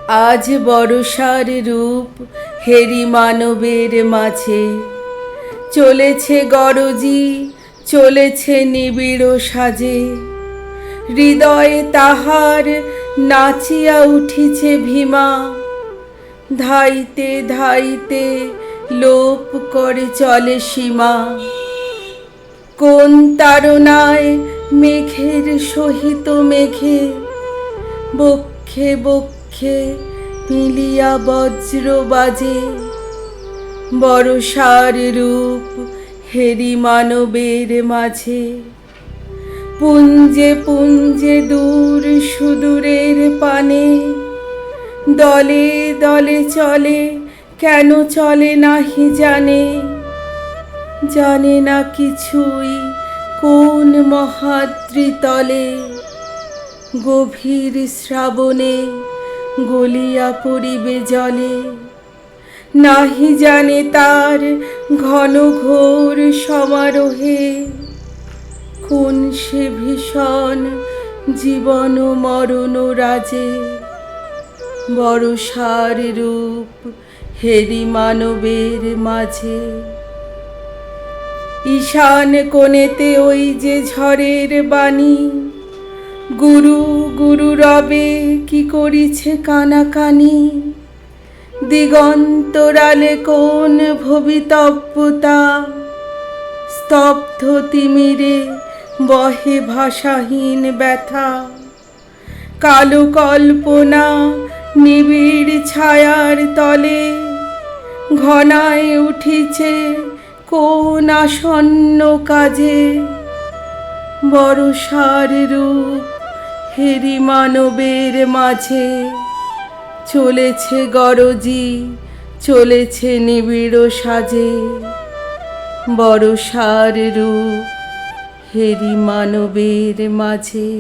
আজ বর্ষার রূপ হেরি মানবের মাঝে, চলেছে গরজি, চলেছে নিবিড় সাজে। হৃদয়ে তাহার নাচিয়া উঠিছে ভীমা, ধাইতে ধাইতে লোপ করে চলে সীমা। কোন তাড়নায় মেঘের সহিত মেঘে, বক্ষে বক্ষে মিলিয়া বজ্র বাজে। বর্ষার রূপ হেরি মানবের মাঝে, পুঞ্জে পুঞ্জে দূর সুদূরের পানে। দলে দলে চলে, কেন চলে নাহি জানে। জানে না কিছুই কোন মহাদ্রিতলে, গভীর শ্রাবণে গলিয়া পড়িবে জলে। নাহি জানে তার ঘন ঘোর সমারোহে, কোন সে ভীষণ জীবন মরণ রাজে। বর্ষার রূপ হেরি মানবের মাঝে। ঈশান কোণেতে ওই যে ঝড়ের বাণী, গুরু গুরু রবে কি করিছে কানাকানি। দিগন্তরালে কোন ভবিতব্যতা, স্তব্ধ তিমিরে বহে ভাষাহীন ব্যথা। কালো কল্পনা নিবিড় ছায়ার তলে, ঘনায় উঠিছে কোন আসন্ন কাজে। বর্ষার রূপ হেরি মানবের মাঝে, চলেছে গরজি, চলেছে নিবিড় সাজে। বর্ষার রূপ হেরি মানবের মাঝে।